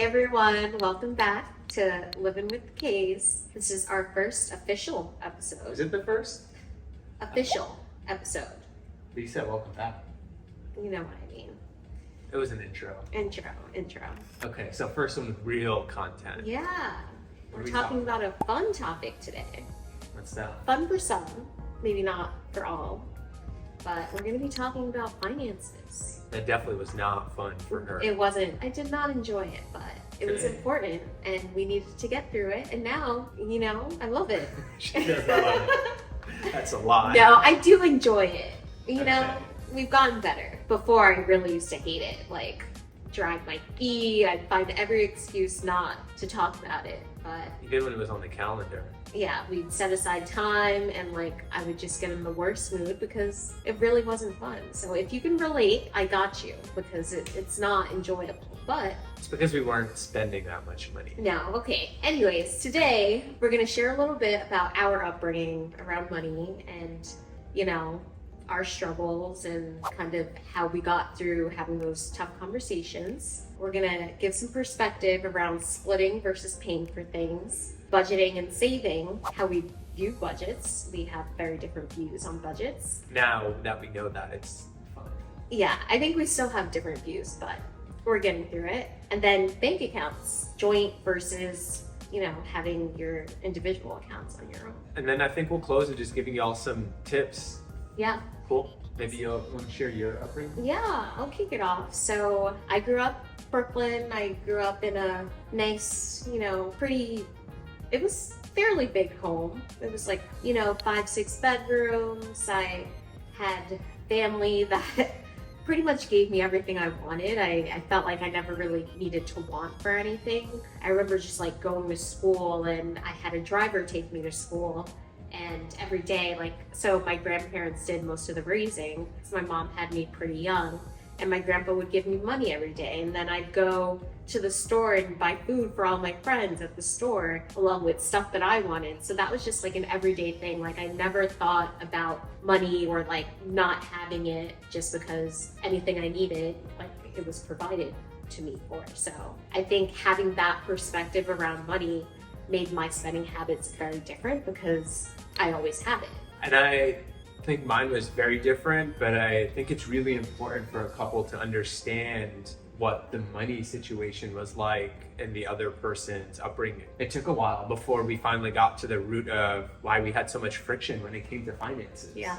Hey everyone, welcome back to Living with the K's. This is our first official episode. Is it the first? Official episode. But you said welcome back. You know what I mean. It was an intro. Intro. Okay, so first one with real content. Yeah. What We're are we talking talking about a fun topic today. What's that? Fun for some, maybe not for all. But we're going to be talking about finances. That definitely was not fun for her. It wasn't. I did not enjoy it, but it was Okay. important and we needed to get through it. And now, I love it. She does not love it. That's a lie. No, I do enjoy it. Okay. We've gotten better. Before, I really used to hate it. Like, drag my feet. I'd find every excuse not to talk about it. But You did when it was on the calendar. yeah, we'd set aside time and I would just get in the worst mood because it really wasn't fun. So if you can relate, I got you because it's not enjoyable. But It's because we weren't spending that much money. no, okay. Anyways, today we're going to share a little bit about our upbringing around money and, our struggles and kind of how we got through having those tough conversations. We're going to give some perspective around splitting versus paying for things, budgeting and saving, how we view budgets. We have very different views on budgets. Now that we know that, it's fun. Yeah, I think we still have different views, but we're getting through it. And then bank accounts, joint versus, having your individual accounts on your own. And then I think we'll close with just giving y'all some tips. Yeah. Cool. Maybe you'll want to share your upbringing? Yeah, I'll kick it off. So I grew up Brooklyn. I grew up in a nice, it was fairly big home. It was 5-6 bedrooms. I had family that pretty much gave me everything I wanted. I felt like I never really needed to want for anything. I remember just going to school and I had a driver take me to school. And every day, so my grandparents did most of the raising. So my mom had me pretty young, and my grandpa would give me money every day. And then I'd go to the store and buy food for all my friends at the store, along with stuff that I wanted. So that was just an everyday thing. I never thought about money or not having it just because anything I needed, it was provided to me for. So I think having that perspective around money made my spending habits very different because I always have it. And I think mine was very different, but I think it's really important for a couple to understand what the money situation was like in the other person's upbringing. It took a while before we finally got to the root of why we had so much friction when it came to finances. Yeah.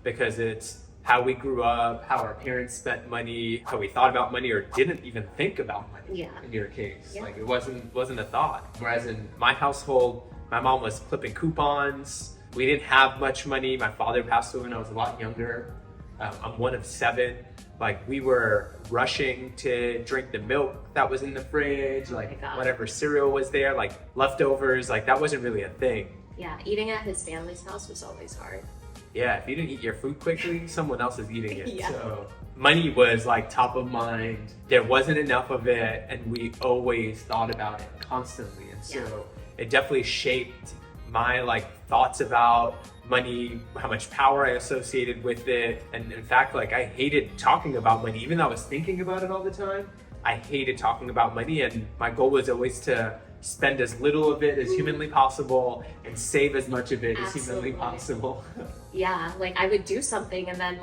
Because it's how we grew up, how our parents spent money, how we thought about money or didn't even think about money. Yeah. In your case. Yeah. It wasn't a thought. Whereas in my household, my mom was clipping coupons. We didn't have much money. My father passed away when I was a lot younger. I'm one of 7. We were rushing to drink the milk that was in the fridge, whatever cereal was there, leftovers, that wasn't really a thing. Yeah, eating at his family's house was always hard. Yeah, if you didn't eat your food quickly, someone else is eating it. Yeah. So money was top of mind. There wasn't enough of it, and we always thought about it constantly. And so it definitely shaped my thoughts about money, how much power I associated with it. And in fact, I hated talking about money, even though I was thinking about it all the time. I hated talking about money, and my goal was always to spend as little of it as humanly possible and save as much of it as humanly possible. Yeah, I would do something and then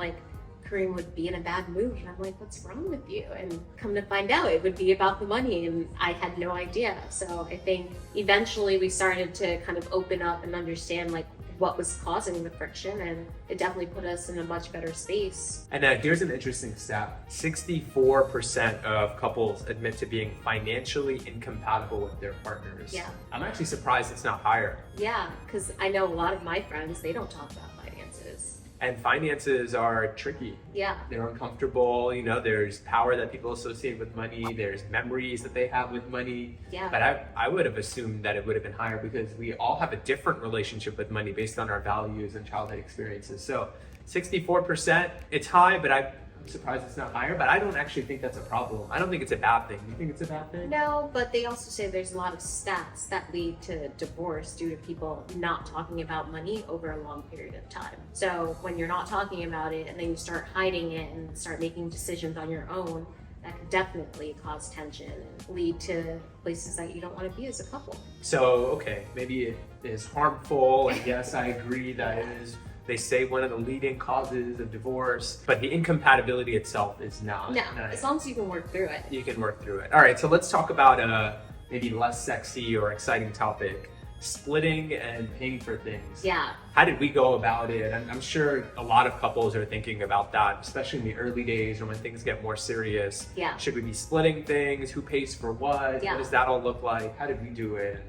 Kareem would be in a bad mood and I'm what's wrong with you? And come to find out it would be about the money and I had no idea. So I think eventually we started to kind of open up and understand what was causing the friction, and it definitely put us in a much better space. And here's an interesting stat. 64% of couples admit to being financially incompatible with their partners. Yeah. I'm actually surprised it's not higher. Yeah, because I know a lot of my friends, they don't talk about finances. And finances are tricky. Yeah. They're uncomfortable. There's power that people associate with money. There's memories that they have with money. Yeah. But I would have assumed that it would have been higher because we all have a different relationship with money based on our values and childhood experiences. So 64%, it's high, but I'm surprised it's not higher. But I don't actually think that's a problem. I don't think it's a bad thing. You think it's a bad thing? No, but they also say there's a lot of stats that lead to divorce due to people not talking about money over a long period of time. So when you're not talking about it and then you start hiding it and start making decisions on your own, that could definitely cause tension and lead to places that you don't want to be as a couple. So, okay, maybe it is harmful, and yes, I agree that it is, they say, one of the leading causes of divorce, but the incompatibility itself is not. No, as long as you can work through it. You can work through it. All right, so let's talk about a maybe less sexy or exciting topic: splitting and paying for things. Yeah. How did we go about it? I'm sure a lot of couples are thinking about that, especially in the early days or when things get more serious. Yeah. Should we be splitting things? Who pays for what? Yeah. What does that all look like? How did we do it?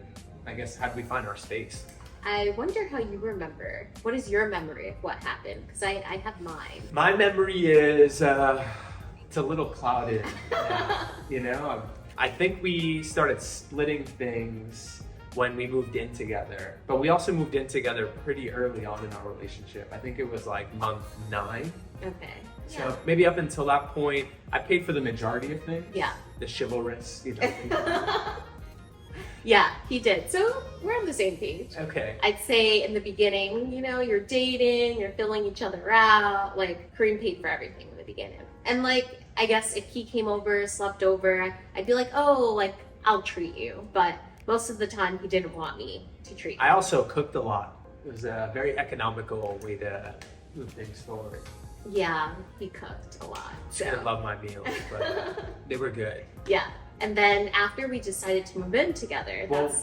And I guess, how did we find our space? I wonder how you remember. What is your memory of what happened? Because I have mine. My memory is, it's a little clouded. You know, I think we started splitting things when we moved in together, but we also moved in together pretty early on in our relationship. I think it was like month 9. Okay. So maybe up until that point, I paid for the majority of things. Yeah. The chivalrous, you know. Yeah, he did. So we're on the same page. Okay. I'd say in the beginning, you know, you're dating, you're filling each other out. Like, Kareem paid for everything in the beginning. And like, I guess if he came over, slept over, I'd be like, oh, like, I'll treat you. But most of the time, he didn't want me to treat him. I also cooked a lot. It was a very economical way to move things forward. Yeah, he cooked a lot. I didn't love my meals, but they were good. Yeah. And then after we decided to move in together, Well,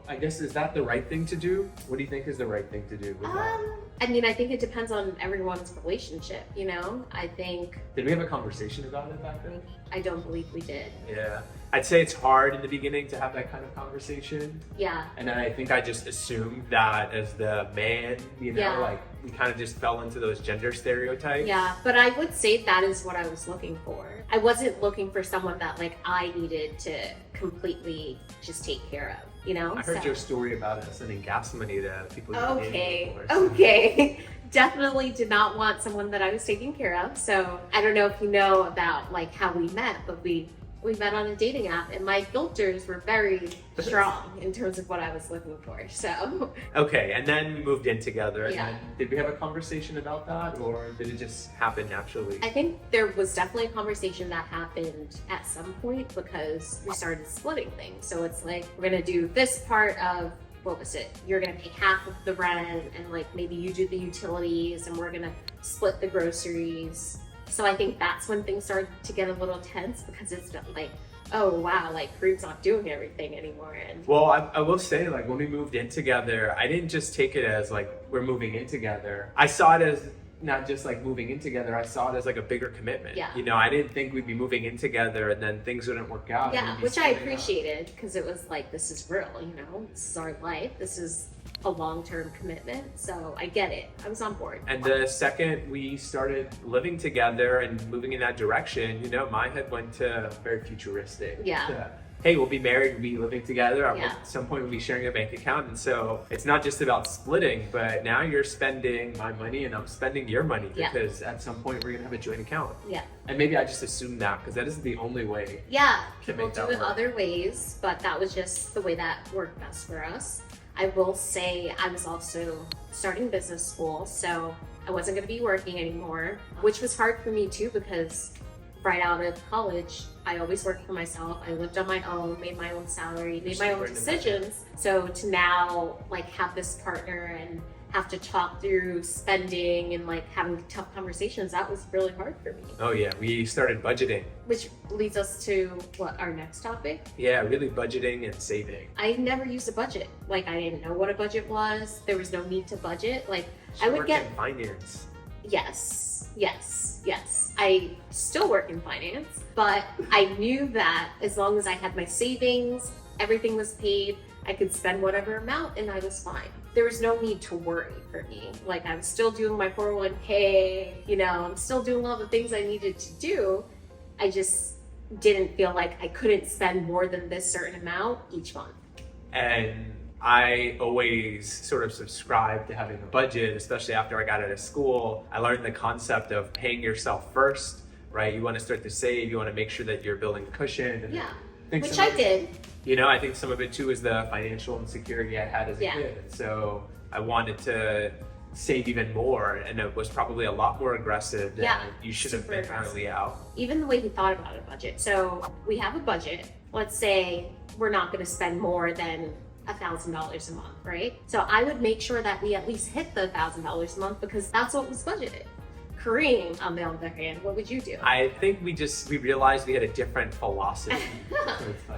I guess, is that the right thing to do? What do you think is the right thing to do with that? I mean, I think it depends on everyone's relationship, you know? I think, Did we have a conversation about it back then? I don't believe we did. Yeah. I'd say it's hard in the beginning to have that kind of conversation. Yeah. And then I think I just assumed that as the man, you know, Yeah. like we kind of just fell into those gender stereotypes. Yeah, but I would say that is what I was looking for. I wasn't looking for someone that like I needed to completely just take care of, you know? I heard your story about sending gas money to people. Okay, okay. Definitely did not want someone that I was taking care of. So I don't know if you know about like how we met, but we met on a dating app, and my filters were very strong in terms of what I was looking for. So Okay, and then we moved in together. And Yeah. then did we have a conversation about that, or did it just happen naturally? I think there was definitely a conversation that happened at some point because we started splitting things. So it's like, we're gonna do this part of, what was it? You're gonna pay half of the rent, and like maybe you do the utilities, and we're gonna split the groceries. So I think that's when things started to get a little tense, because it's been like, oh wow, like Kareem's not doing everything anymore. And Well, I will say, like, when we moved in together, I didn't just take it as like we're moving in together. I saw it as not just like moving in together. I saw it as like a bigger commitment. Yeah. You know, I didn't think we'd be moving in together and then things wouldn't work out. yeah, and we'd be which I splitting up. appreciated, because it was like, this is real, you know, this is our life, this is a long-term commitment. So I get it. I was on board. And the second we started living together and moving in that direction, you know, my head went to very futuristic. Yeah. To, hey, we'll be married, we'll be living together. Yeah. At some point, we'll be sharing a bank account. And so it's not just about splitting, but now you're spending my money and I'm spending your money, Yeah. because at some point we're going to have a joint account. Yeah. And maybe I just assumed that because that isn't the only way. Yeah, To people make do that it work. other ways, but that was just the way that worked best for us. I will say I was also starting business school, so I wasn't going to be working anymore, which was hard for me too, because right out of college, I always worked for myself. I lived on my own, made my own salary, made my own decisions. So to now like have this partner and have to talk through spending and like having tough conversations, that was really hard for me. Oh, yeah. We started budgeting. Which leads us to what, our next topic? Yeah, really budgeting and saving. I never used a budget. Like, I didn't know what a budget was. There was no need to budget. Like, She I would worked get, in finance. yes. I still work in finance, but I knew that as long as I had my savings, everything was paid, I could spend whatever amount and I was fine. There was no need to worry for me. Like, I was still doing my 401k, you know, I'm still doing all the things I needed to do. I just didn't feel like I couldn't spend more than this certain amount each month. And I always sort of subscribed to having a budget, especially after I got out of school. I learned the concept of paying yourself first, right? You want to start to save, you want to make sure that you're building a cushion. And Yeah, think which some I of it- did. You know, I think some of it too is the financial insecurity I had as a Yeah. kid. And so I wanted to save even more, and it was probably a lot more aggressive than you should have super been aggressive. early out. Even the way he thought about a budget. So we have a budget. Let's say we're not going to spend more than $1,000 a month, right? So I would make sure that we at least hit the $1,000 a month because that's what was budgeted. Kareem, on the other hand, what would you do? I think we realized we had a different philosophy.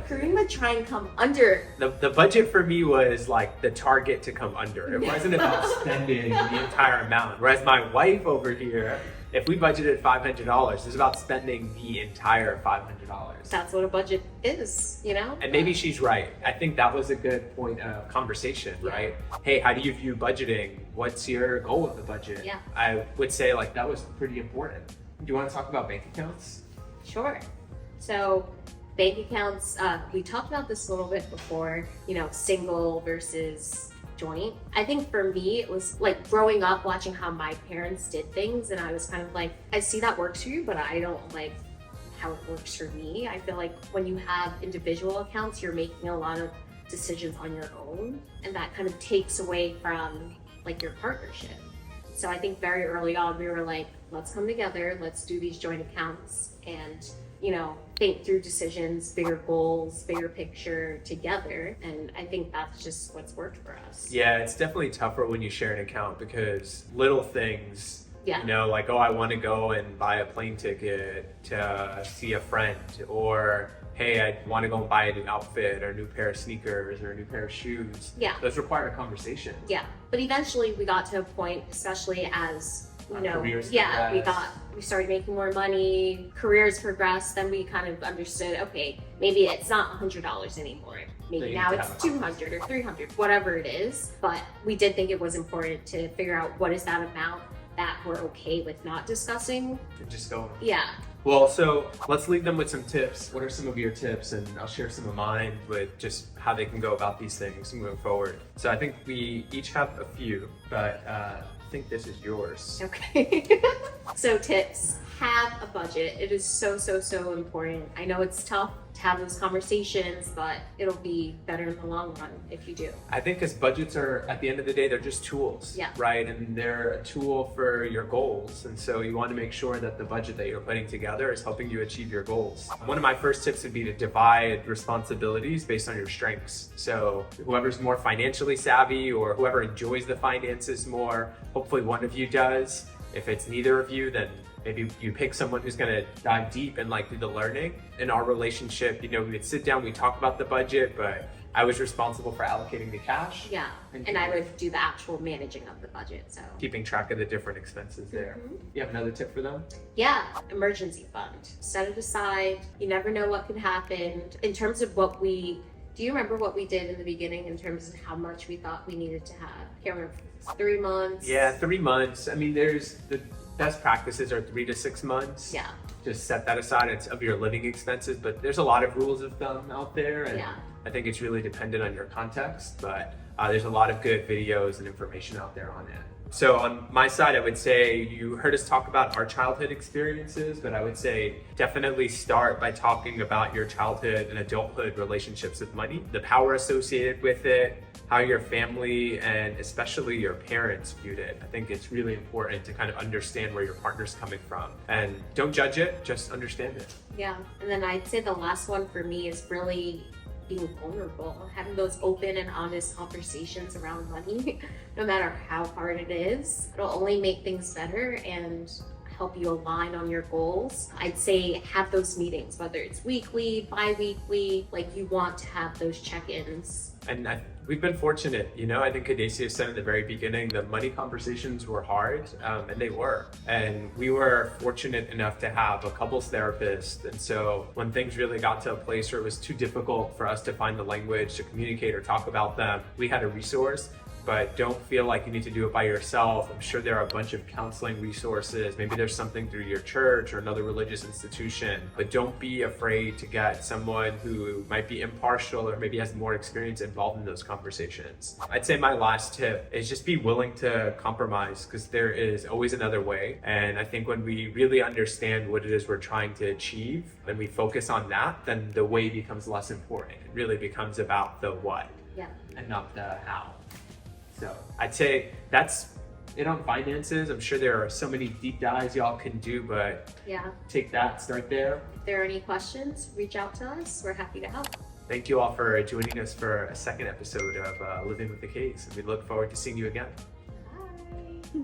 Kareem would try and come under. The budget for me was like the target to come under. It wasn't about spending the entire amount. Whereas my wife over here, if we budgeted $500, it's about spending the entire $500. That's what a budget is, you know? And maybe she's right. I think that was a good point of conversation, right? Hey, how do you view budgeting? What's your goal with the budget? Yeah. I would say like that was pretty important. Do you want to talk about bank accounts? Sure. So bank accounts, we talked about this a little bit before, you know, single versus joint. I think for me, it was like growing up watching how my parents did things, and I was kind of like, I see that works for you, but I don't like how it works for me. I feel like when you have individual accounts, you're making a lot of decisions on your own, and that kind of takes away from like your partnership. So I think very early on, we were like, let's come together, let's do these joint accounts and, you know, think through decisions, bigger goals, bigger picture together. And I think that's just what's worked for us. Yeah, it's definitely tougher when you share an account because little things, Yeah. you know, like, oh, I want to go and buy a plane ticket to see a friend, or hey, I want to go and buy a new outfit or a new pair of sneakers or a new pair of shoes. Yeah. Those require a conversation. Yeah. But eventually we got to a point, especially as, you know, careers we started making more money, careers progressed, then we kind of understood, okay, maybe it's not $100 anymore. Maybe now it's 200 or 300, whatever it is. But we did think it was important to figure out what is that amount that we're okay with not discussing. And just go. Yeah. Well, so let's leave them with some tips. What are some of your tips? And I'll share some of mine with just how they can go about these things moving forward. So I think we each have a few, but I think this is yours. Okay. So tips, have a budget. It is so, so, so important. I know it's tough to have those conversations, but it'll be better in the long run if you do. I think because budgets are, at the end of the day, they're just tools, Yeah. right? And they're a tool for your goals. And so you want to make sure that the budget that you're putting together is helping you achieve your goals. One of my first tips would be to divide responsibilities based on your strengths. So whoever's more financially savvy or whoever enjoys the finances more, hopefully one of you does. If it's neither of you, then maybe you pick someone who's going to dive deep and like do the learning. In our relationship, you know, we would sit down, we talk about the budget, but I was responsible for allocating the cash. Yeah. And I would do the actual managing of the budget. So Keeping track of the different expenses there. You have another tip for them? yeah, emergency fund. Set it aside. You never know what could happen. In terms of what do you remember what we did in the beginning in terms of how much we thought we needed to have? I can't remember. 3 months. Yeah, 3 months. I mean, there's the best practices are 3 to 6 months. Yeah. Just set that aside. It's of your living expenses, but there's a lot of rules of thumb out there, and Yeah. I think it's really dependent on your context. But there's a lot of good videos and information out there on it. So on my side, I would say you heard us talk about our childhood experiences, but I would say definitely start by talking about your childhood and adulthood relationships with money, the power associated with it, how your family and especially your parents viewed it. I think it's really important to kind of understand where your partner's coming from. And don't judge it, just understand it. Yeah. And then I'd say the last one for me is really being vulnerable, having those open and honest conversations around money, no matter how hard it is. It'll only make things better and help you align on your goals. I'd say have those meetings, whether it's weekly, bi-weekly, like you want to have those check-ins. And we've been fortunate, you know, I think Cadesia said at the very beginning, the money conversations were hard, and they were. And we were fortunate enough to have a couples therapist. And so when things really got to a place where it was too difficult for us to find the language to communicate or talk about them, we had a resource. But don't feel like you need to do it by yourself. I'm sure there are a bunch of counseling resources. Maybe there's something through your church or another religious institution. But don't be afraid to get someone who might be impartial or maybe has more experience involved in those conversations. I'd say my last tip is just be willing to compromise, because there is always another way. And I think when we really understand what it is we're trying to achieve and we focus on that, then the way becomes less important. It really becomes about the what, Yeah. and not the how. So I'd say that's in on finances. I'm sure there are so many deep dives y'all can do, but Yeah. take that, start there. If there are any questions, reach out to us. We're happy to help. Thank you all for joining us for a second episode of Living with the Case. And we look forward to seeing you again. Bye.